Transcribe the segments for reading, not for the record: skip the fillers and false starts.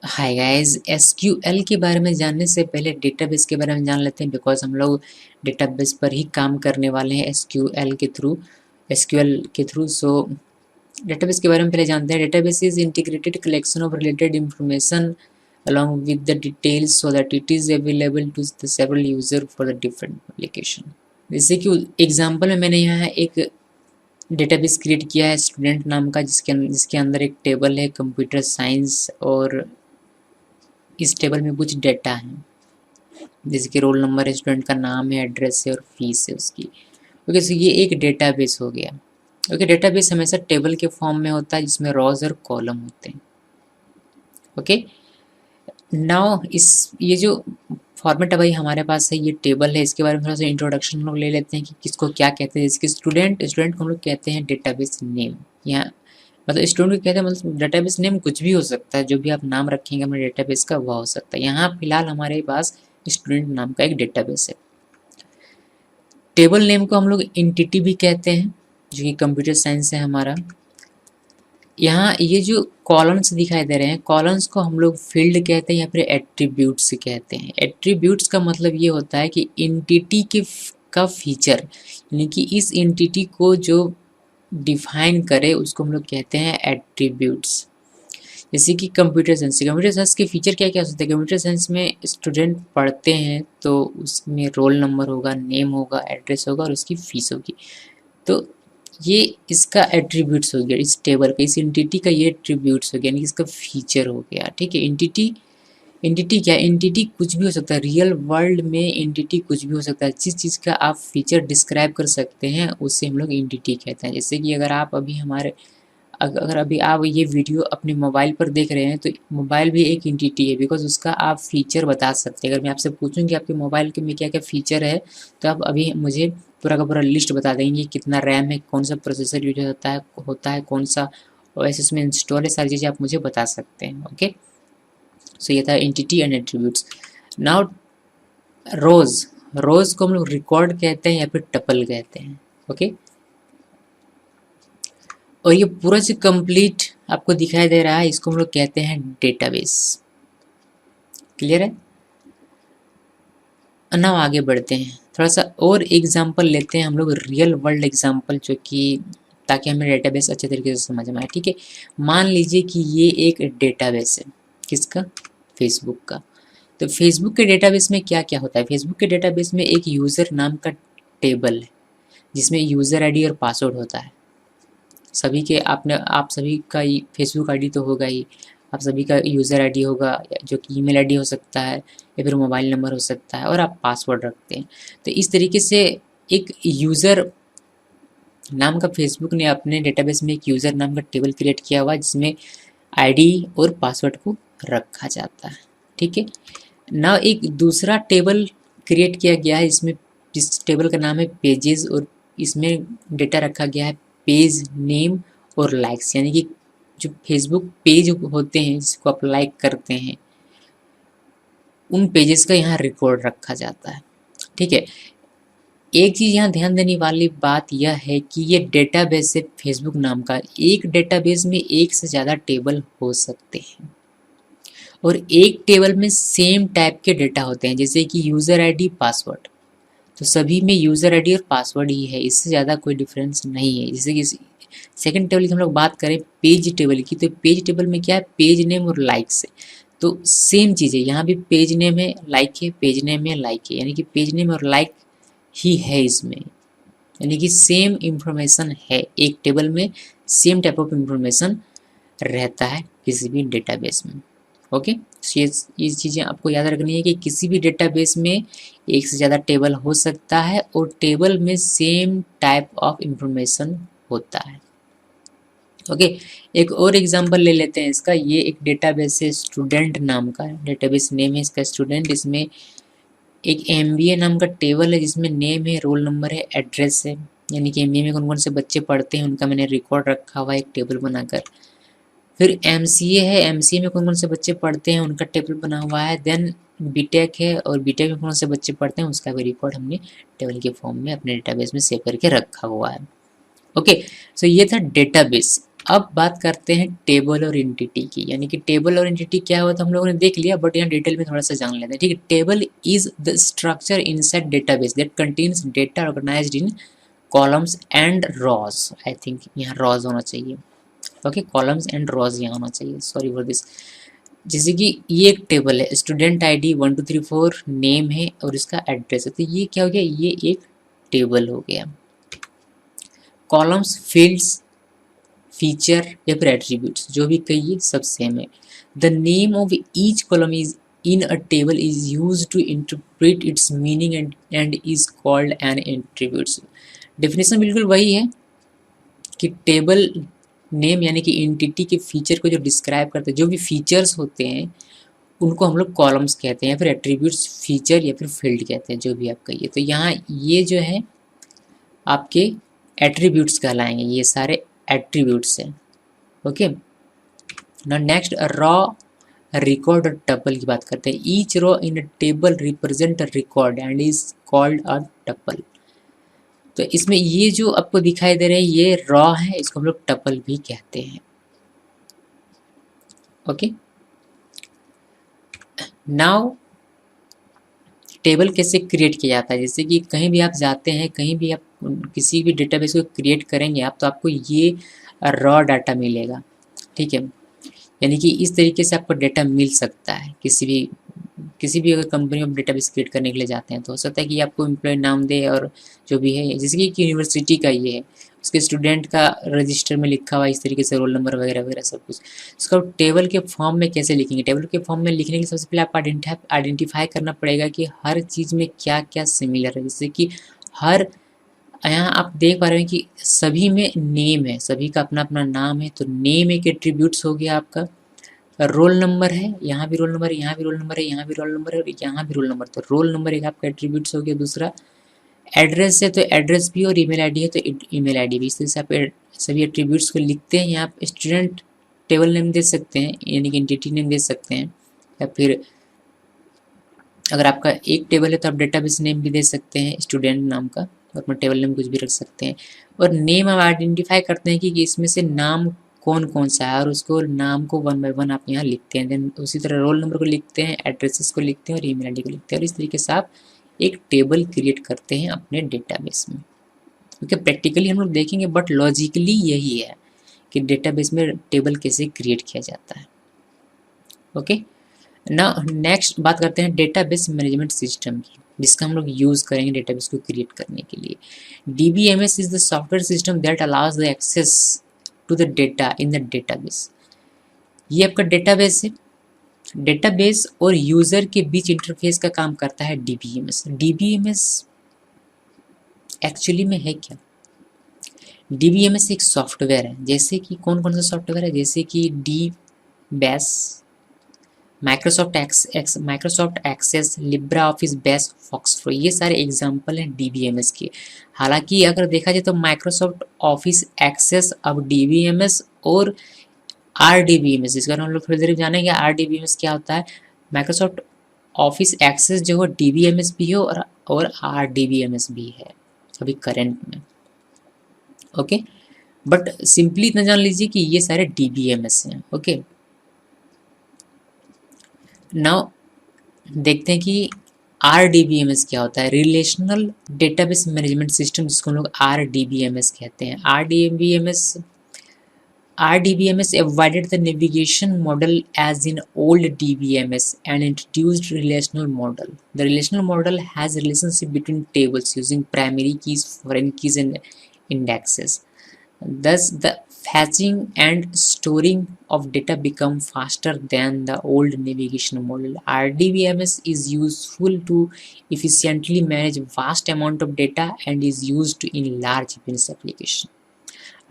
Hi guys, SQL के बारे में जानने से पहले डेटाबेस के बारे में जान लेते हैं बिकॉज हम लोग डेटाबेस पर ही काम करने वाले हैं एसक्यूएल के थ्रू। सो डेटाबेस के बारे में पहले जानते हैं। Database is integrated collection of related information along with the details so that it is available to the several user for the different application। जैसे कि एग्जांपल में मैंने यहाँ एक डेटाबेस क्रिएट किया है स्टूडेंट नाम का, जिसके अंदर एक टेबल है कंप्यूटर साइंस, और इस टेबल में कुछ डेटा है जैसे कि रोल नंबर है, स्टूडेंट का नाम है, एड्रेस है और फीस है उसकी। ओके, सो ये एक डेटाबेस हो गया। ओके, डेटाबेस हमेशा टेबल के फॉर्म में होता है जिसमें रॉज और कॉलम होते हैं। ओके, नाउ ये जो फॉर्मेट है भाई हमारे पास है, ये टेबल है। इसके बारे में थोड़ा सा इंट्रोडक्शन हम लोग ले लेते हैं कि किसको क्या कहते हैं। जैसे कि स्टूडेंट को हम लोग कहते हैं डेटाबेस नेम। यहाँ मतलब स्टूडेंट को कहते हैं, मतलब डेटाबेस नेम कुछ भी हो सकता है, जो भी आप नाम रखेंगे अपने डेटाबेस का वह हो सकता है। यहाँ फिलहाल हमारे पास स्टूडेंट नाम का एक डेटाबेस है। टेबल नेम को हम लोग एंटिटी भी कहते हैं, जो कि कंप्यूटर साइंस है हमारा। यहाँ ये जो कॉलम्स दिखाई दे रहे हैं, कॉलम्स को हम लोग फील्ड कहते हैं या फिर एट्रीब्यूट्स कहते हैं। एट्रीब्यूट्स का मतलब ये होता है कि एंटिटी का फीचर, यानी कि इस एंटिटी को जो डिफाइन करे उसको हम लोग कहते हैं एट्रीब्यूट्स। जैसे कि कंप्यूटर साइंस के फीचर क्या क्या होते हैं। कंप्यूटर साइंस में स्टूडेंट पढ़ते हैं तो उसमें रोल नंबर होगा, नेम होगा, एड्रेस होगा और उसकी फीस होगी। तो ये इसका एट्रीब्यूट्स हो गया, इस टेबल का, इस एंटिटी का ये एट्रीब्यूट्स हो गया, यानी इसका फीचर हो गया। ठीक है, एंटिटी क्या, एंटिटी कुछ भी हो सकता है। रियल वर्ल्ड में एंटिटी कुछ भी हो सकता है। जिस चीज़ का आप फीचर डिस्क्राइब कर सकते हैं उसे हम लोग एंटिटी कहते हैं। जैसे कि अगर अभी आप ये वीडियो अपने मोबाइल पर देख रहे हैं तो मोबाइल भी एक एंटिटी है, बिकॉज उसका आप फीचर बता सकते हैं। अगर मैं आपसे पूछूं कि आपके मोबाइल के में क्या क्या फीचर है, तो आप अभी मुझे पूरा का पूरा लिस्ट बता देंगे। कितना रैम है, कौन सा प्रोसेसर यूज होता है कौन सा ओएस इसमें इंस्टॉल है, सारी चीज़ें आप मुझे बता सकते हैं। ओके, सो ये था एंटिटी एंड एट्रीब्यूट्स। नाउ रोज को हम लोग रिकॉर्ड कहते हैं या फिर टपल कहते हैं। ओके, और ये पूरा जो कंप्लीट आपको दिखाई दे रहा है इसको हम लोग कहते हैं डेटाबेस। क्लियर है? ना आगे बढ़ते हैं, थोड़ा सा और एग्जांपल लेते हैं हम लोग, रियल वर्ल्ड एग्जांपल, जो कि ताकि हमें डेटाबेस अच्छे तरीके से समझ में आए। ठीक है, मान लीजिए कि ये एक डेटाबेस है, किसका? फेसबुक का। तो फेसबुक के डेटाबेस में क्या क्या होता है? फेसबुक के डेटाबेस में एक यूज़र नाम का टेबल है जिसमें यूज़र आईडी और पासवर्ड होता है। आप सभी का फेसबुक आईडी तो होगा ही, आप सभी का यूज़र आईडी होगा, जो कि ईमेल आईडी हो सकता है या फिर मोबाइल नंबर हो सकता है, और आप पासवर्ड रखते हैं। तो इस तरीके से एक यूज़र नाम का फेसबुक ने अपने डेटाबेस में एक यूज़र नाम का टेबल क्रिएट किया हुआ है जिसमें आईडी और पासवर्ड को रखा जाता है। ठीक है, ना एक दूसरा टेबल क्रिएट किया गया है इसमें, जिस टेबल का नाम है पेजेस, और इसमें डेटा रखा गया है पेज नेम और लाइक्स, यानी कि जो फेसबुक पेज होते हैं जिसको आप लाइक करते हैं उन पेजेस का यहाँ रिकॉर्ड रखा जाता है। ठीक है, एक चीज़ यहाँ ध्यान देने वाली बात यह है कि ये डेटाबेस है फेसबुक नाम का। एक डेटाबेस में एक से ज़्यादा टेबल हो सकते हैं और एक टेबल में सेम टाइप के डेटा होते हैं, जैसे कि यूज़र आईडी, पासवर्ड। तो सभी में यूज़र आईडी और पासवर्ड ही है, इससे ज़्यादा कोई डिफरेंस नहीं है। जैसे कि सेकंड टेबल की हम लोग बात करें पेज टेबल की, तो पेज टेबल में क्या है? पेज नेम और लाइक्स है। तो सेम चीज़ है, यहाँ भी पेज नेम है, लाइक है, पेज नेम है, लाइक है, यानी कि पेज नेम और लाइक ही है इसमें, यानी कि सेम इंफॉर्मेशन है। एक टेबल में सेम टाइप ऑफ इंफॉर्मेशन रहता है किसी भी डेटाबेस में। ओके, ये चीज़ें आपको याद रखनी है कि किसी भी डेटाबेस में एक से ज़्यादा टेबल हो सकता है और टेबल में सेम टाइप ऑफ इंफॉर्मेशन होता है। ओके, एक और एग्जांपल ले लेते हैं इसका। ये एक डेटाबेस है स्टूडेंट नाम का, डेटाबेस नेम है इसका स्टूडेंट। इसमें एक एमबीए नाम का टेबल है जिसमें नेम है, रोल नंबर है, एड्रेस है, यानी कि एमबीए में कौन कौन से बच्चे पढ़ते हैं उनका मैंने रिकॉर्ड रखा हुआ है एक टेबल बनाकर। फिर एमसीए है, एमसीए में कौन कौन से बच्चे पढ़ते हैं उनका टेबल बना हुआ है। देन बीटेक है, और बीटेक में कौन से बच्चे पढ़ते हैं उसका भी रिकॉर्ड हमने टेबल के फॉर्म में अपने डेटाबेस में सेव करके रखा हुआ है। ओके, सो ये था डेटाबेस। अब बात करते हैं टेबल और एंटिटी की, यानी कि टेबल और एंटिटी क्या होता है हम लोगों ने देख लिया, बट यहाँ डिटेल में थोड़ा सा जान लेते हैं। ठीक है, table is the structure inside database that contains data organised in columns and rows. I think यहाँ रॉज होना चाहिए। ओके, कॉलम्स एंड रॉज यहाँ होना चाहिए, सॉरी फॉर दिस। जैसे कि ये एक टेबल है, स्टूडेंट आईडी 1 2 3 4 नेम है और इसका एड्रेस है, तो ये क्या हो गया, ये एक टेबल हो गया। कॉलम्स, फील्ड्स, फीचर या फिर एट्रीब्यूट्स जो भी कहिए सब सेम है। The name of each column is in a table is use to interpret its meaning and is called an attributes. Definition बिल्कुल वही है कि टेबल नेम यानी कि एंटिटी के फीचर को जो डिस्क्राइब करते हैं, जो भी फीचर्स होते हैं उनको हम लोग कॉलम्स कहते हैं या फिर एट्रीब्यूट्स फीचर या फिर फील्ड कहते हैं, जो भी आप कहिए। तो यहाँ ये जो है आपके एट्रीब्यूट्स कहलाएंगे, ये सारे एट्रीब्यूट्स हैं। ओके, ना नेक्स्ट रॉ रिकॉर्ड और टपल की बात करते हैं। Each raw in a table represent a record and is called a tuple. तो इसमें ये जो आपको दिखाई दे रहे हैं ये रॉ है, इसको हम लोग टपल भी कहते हैं। ओके, नाउ टेबल कैसे क्रिएट किया जाता है। जैसे कि कहीं भी आप जाते हैं, कहीं भी आप किसी भी डेटाबेस को क्रिएट करेंगे आप, तो आपको ये रॉ डाटा मिलेगा। ठीक है, यानी कि इस तरीके से आपको डेटा मिल सकता है। किसी भी अगर कंपनी में डेटाबेस क्रिएट करने के लिए जाते हैं तो हो सकता है कि आपको एम्प्लॉय नाम दे और जो भी है, जैसे कि एक यूनिवर्सिटी का ये है, उसके स्टूडेंट का रजिस्टर में लिखा हुआ इस तरीके से रोल नंबर वगैरह वगैरह सब कुछ। उसको टेबल के फॉर्म में कैसे लिखेंगे, टेबल के फॉर्म में लिखने के लिए सबसे पहले आपको आइडेंटिफाई करना पड़ेगा कि हर चीज़ में क्या क्या सिमिलर है। जैसे कि हर यहाँ आप देख पा रहे हैं कि सभी में नेम है, सभी का अपना अपना नाम है, तो नेम एक एट्रीब्यूट्स हो गया आपका। रोल नंबर है, यहाँ भी रोल नंबर है, यहाँ भी रोल नंबर है, यहाँ भी रोल नंबर है और यहाँ भी रोल नंबर, तो रोल नंबर एक आपका एट्रीब्यूट्स हो गया। दूसरा एड्रेस है, तो एड्रेस भी, और ईमेल आईडी है तो ईमेल आईडी भी। इस तरह से आप सभी एट्रीब्यूट्स को लिखते हैं। यहाँ आप स्टूडेंट टेबल नेम दे सकते हैं, यानी कि एंटिटी नेम दे सकते हैं, या फिर अगर आपका एक टेबल है तो आप डेटाबेस नेम भी दे सकते हैं स्टूडेंट नाम का, और अपना टेबल नेम कुछ भी रख सकते हैं। और नेम आप आइडेंटिफाई करते हैं कि इसमें से नाम कौन कौन सा है, और उसको नाम को 1 बाय 1 आप यहाँ लिखते हैं। देन उसी तरह रोल नंबर को लिखते हैं, एड्रेसेस को लिखते हैं और ईमेल आईडी को लिखते हैं, और इस तरीके से आप एक टेबल क्रिएट करते हैं अपने डेटाबेस में। क्योंकि प्रैक्टिकली हम लोग देखेंगे, बट लॉजिकली यही है कि डेटाबेस में टेबल कैसे क्रिएट किया जाता है। ओके, ना नेक्स्ट बात करते हैं डेटाबेस मैनेजमेंट सिस्टम की, जिसका हम लोग यूज़ करेंगे डेटाबेस को क्रिएट करने के लिए। DBMS is the software system that allows the access to the data in the database. ये आपका डेटाबेस है, डेटाबेस और यूज़र के बीच इंटरफेस का काम करता है DBMS। DBMS एक्चुअली में है क्या? DBMS एक सॉफ्टवेयर है। जैसे कि कौन कौन सा सॉफ्टवेयर है, जैसे कि DBAS, Microsoft Access, Libre Office Base, FoxPro, ये सारे एग्जाम्पल हैं DBMS के। हालांकि अगर देखा जाए तो माइक्रोसॉफ्ट ऑफिस एक्सेस अब DBMS और RDBMS, इसका हम लोग थोड़ी देर जानेंगे RDBMS क्या होता है। माइक्रोसॉफ्ट ऑफिस एक्सेस जो है DBMS भी है और RDBMS भी है अभी करंट में। ओके, बट सिंपली इतना जान लीजिए कि ये सारे DBMS हैं। ओके, नाउ देखते हैं कि RDBMS क्या होता है। रिलेशनल डेटाबेस मैनेजमेंट सिस्टम, जिसको हम लोग RDBMS कहते हैं। RDBMS avoided the navigation model as in old DBMS and introduced relational model. The relational model has relationship between tables using primary keys, foreign keys and indexes. Thus, the fetching and storing of data become faster than the old navigation model. RDBMS is useful to efficiently manage vast amount of data and is used in large business application.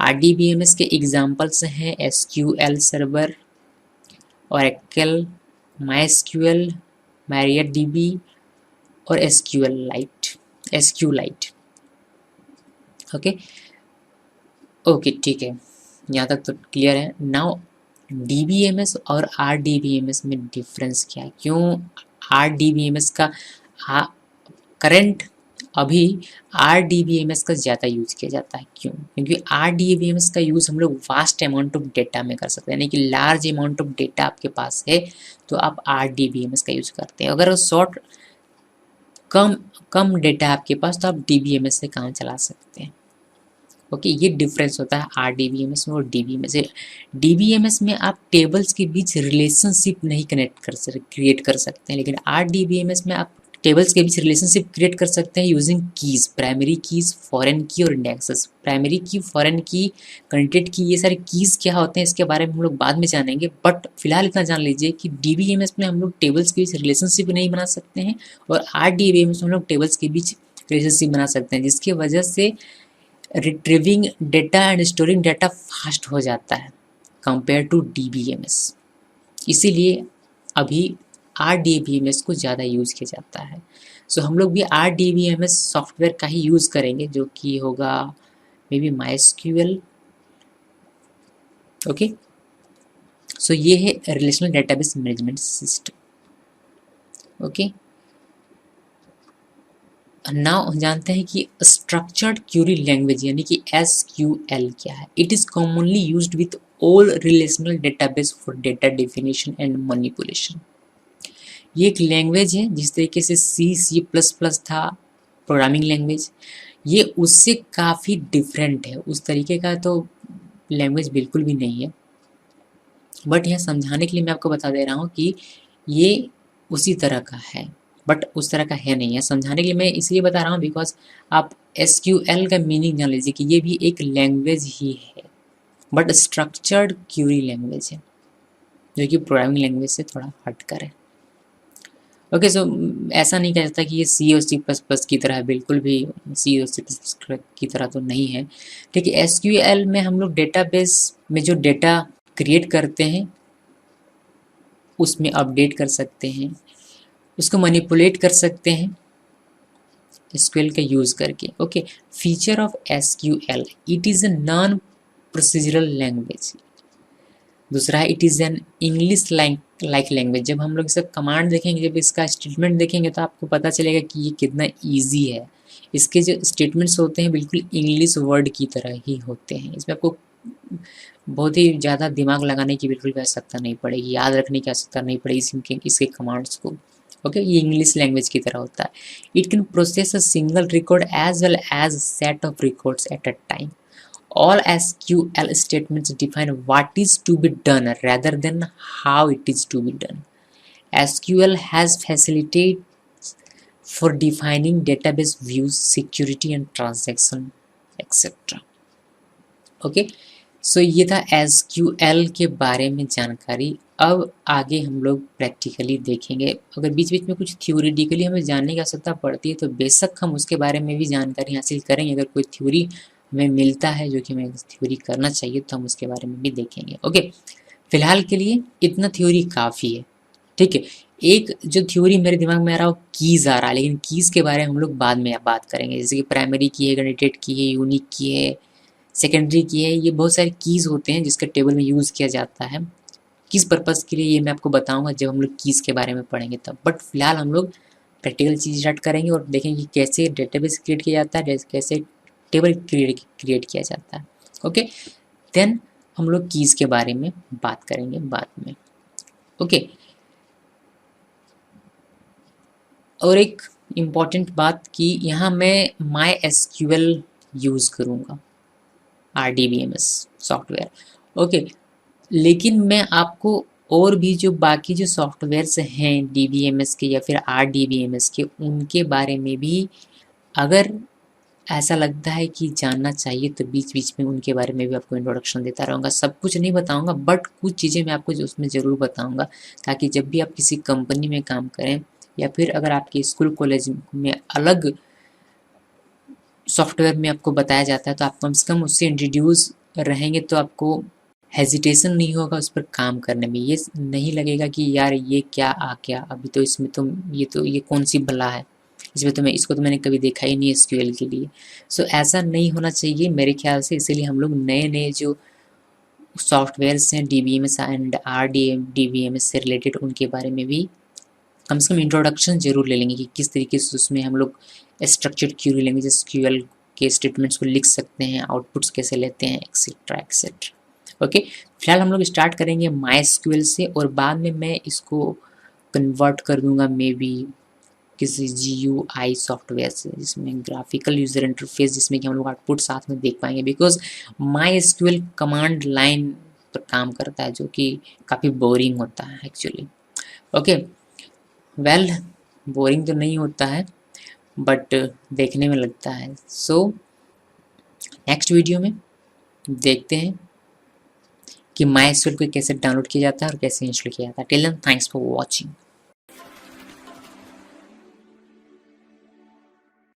RDBMS के examples हैं SQL server, Oracle, MySQL, MariaDB और SQLite। Okay okay, ठीक है, यहाँ तक तो clear है। Now DBMS और RDBMS में डिफरेंस क्या है, क्यों RDBMS का करंट अभी RDBMS का ज़्यादा यूज़ किया जाता है। क्यों? क्योंकि RDBMS का यूज़ हम लोग वास्ट अमाउंट ऑफ डेटा में कर सकते हैं, यानी कि लार्ज अमाउंट ऑफ डेटा आपके पास है तो आप RDBMS का यूज़ करते हैं। अगर शॉर्ट कम कम डेटा है आपके पास तो आप DBMS से काम चला सकते हैं। ओके, ये डिफरेंस होता है RDBMS में और DBMS से। DBMS में आप टेबल्स के बीच रिलेशनशिप नहीं क्रिएट कर सकते हैं, लेकिन RDBMS में आप टेबल्स के बीच रिलेशनशिप क्रिएट कर सकते हैं using keys, primary keys, foreign की और इंडेक्सेस। प्राइमरी की, फॉरेन की, कंटेंट की, ये सारे कीज क्या होते हैं इसके बारे में हम लोग बाद में जानेंगे, बट फिलहाल इतना जान लीजिए कि DBMS में हम लोग टेबल्स के बीच रिलेशनशिप नहीं बना सकते हैं और RDBMS में हम लोग टेबल्स के बीच रिलेशनशिप बना सकते हैं, जिसकी वजह से retrieving data and storing data fast हो जाता है कंपेयर टू DBMS। इसीलिए अभी RDBMS को ज़्यादा यूज़ किया जाता है। सो हम लोग भी RDBMS सॉफ्टवेयर का ही यूज़ करेंगे, जो कि होगा may be MySQL। Okay, so ये है relational database management system. Okay, now जानते हैं कि स्ट्रक्चर्ड क्यूरी लैंग्वेज यानी कि SQL क्या है। It is commonly used with all relational database for data definition and manipulation. ये एक लैंग्वेज है जिस तरीके से C++ था प्रोग्रामिंग लैंग्वेज, ये उससे काफ़ी डिफरेंट है। उस तरीके का तो लैंग्वेज बिल्कुल भी नहीं है, बट यहाँ समझाने के लिए मैं आपको बता दे रहा हूँ कि ये उसी तरह का है, बट उस तरह का है नहीं है। समझाने के लिए मैं इसलिए बता रहा हूँ बिकॉज आप SQL का मीनिंग जान लीजिए कि ये भी एक लैंग्वेज ही है, बट स्ट्रक्चर्ड क्यूरी लैंग्वेज है, जो कि प्रोग्रामिंग लैंग्वेज से थोड़ा हटकर है। ओके, सो ऐसा नहीं कह सकता कि ये C और C++ की तरह है, बिल्कुल भी C और C++ की तरह तो नहीं है। ठीक है, SQL में हम लोग डेटाबेस में जो डेटा क्रिएट करते हैं उसमें अपडेट कर सकते हैं, उसको मैनिपुलेट कर सकते हैं SQL का यूज़ करके। Okay, feature of SQL, it is a non procedural language. दूसरा है it is an English like language. जब हम लोग इसका कमांड देखेंगे, जब इसका स्टेटमेंट देखेंगे तो आपको पता चलेगा कि ये कितना ईजी है। इसके जो स्टेटमेंट्स होते हैं बिल्कुल इंग्लिश वर्ड की तरह ही होते हैं। इसमें आपको बहुत ही ज़्यादा दिमाग लगाने की बिल्कुल भी आवश्यकता नहीं पड़ेगी, याद रखने की आवश्यकता नहीं पड़ेगी इसके कमांड्स को। ओके, ये इंग्लिश लैंग्वेज की तरह होता है। It can process a single record as well as set of records at a time. All SQL statements define what is to be done rather than how it is to be done. SQL has facilities for defining database views, security and transaction, etc. Okay, so ये था SQL के बारे में जानकारी। अब आगे हम लोग प्रैक्टिकली देखेंगे। अगर बीच बीच में कुछ थ्योरेटिकली हमें जानने की आवश्यकता पड़ती है तो बेशक हम उसके बारे में भी जानकारी हासिल करेंगे। अगर कोई थ्योरी हमें मिलता है जो कि हमें थ्योरी करना चाहिए तो हम उसके बारे में भी देखेंगे। ओके, फिलहाल के लिए इतना थ्योरी काफ़ी है। ठीक है, एक जो थ्योरी मेरे दिमाग में आ रहा है वो कीज़ आ रहा है, लेकिन कीज़ के बारे में हम लोग बाद में बात करेंगे। जैसे कि प्राइमरी की है, कैंडिडेट की है, यूनिक की है, सेकेंडरी की है। ये बहुत सारे कीज़ होते हैं जिसका टेबल में यूज़ किया जाता है। किस पर्पज़ के लिए ये मैं आपको बताऊंगा जब हम लोग कीज़ के बारे में पढ़ेंगे तब। बट फिलहाल हम लोग प्रैक्टिकल चीज़ स्टार्ट करेंगे और देखेंगे कि कैसे डेटाबेस क्रिएट किया जाता है, कैसे टेबल क्रिएट किया जाता है। ओके, देन हम लोग कीज़ के बारे में बात करेंगे बाद में। ओके, और एक इम्पॉर्टेंट बात कि यहाँ मैं MySQL यूज़ करूँगा, RDBMS सॉफ्टवेयर। ओके, लेकिन मैं आपको और भी जो बाकी जो सॉफ्टवेयर्स हैं DBMS के या फिर RDBMS के, उनके बारे में भी अगर ऐसा लगता है कि जानना चाहिए तो बीच बीच में उनके बारे में भी आपको इंट्रोडक्शन देता रहूँगा। सब कुछ नहीं बताऊँगा बट कुछ चीज़ें मैं आपको जो उसमें ज़रूर बताऊँगा, ताकि जब भी आप किसी कंपनी में काम करें या फिर अगर आपके स्कूल कॉलेज में अलग सॉफ्टवेयर में आपको बताया जाता है तो आप कम से कम उससे इंट्रोड्यूस रहेंगे तो आपको हेजिटेशन नहीं होगा उस पर काम करने में। ये नहीं लगेगा कि यार ये क्या आ गया अभी, तो इसमें तो ये कौन सी बला है, इसमें तो इसको तो मैंने कभी देखा ही नहीं SQL के लिए। सो ऐसा नहीं होना चाहिए मेरे ख्याल से। इसीलिए हम लोग नए नए जो सॉफ्टवेयर्स हैं DBMS एंड RDBMS से रिलेटेड उनके बारे में भी कम से कम इंट्रोडक्शन जरूर ले लेंगे कि किस तरीके से उसमें हम लोग स्ट्रक्चर्ड क्यूरी लैंग्वेज एसक्यूएल के स्टेटमेंट्स को लिख सकते हैं, आउटपुट्स कैसे लेते हैं, एक्सेट्रा एक्सेट्रा। ओके, फिलहाल हम लोग स्टार्ट करेंगे माई से और बाद में मैं इसको कन्वर्ट कर दूंगा मे बी किसी GUI सॉफ्टवेयर से जिसमें ग्राफिकल यूज़र इंटरफेस, जिसमें कि हम लोग आउटपुट साथ में देख पाएंगे, बिकॉज MySQL कमांड लाइन पर काम करता है जो कि काफ़ी बोरिंग होता है एक्चुअली। ओके, वेल बोरिंग तो नहीं होता है बट देखने में लगता है। सो नेक्स्ट वीडियो में देखते हैं कि MySQL को कैसे डाउनलोड किया जाता है और कैसे इंस्टॉल किया जाता है। Till then thanks for watching.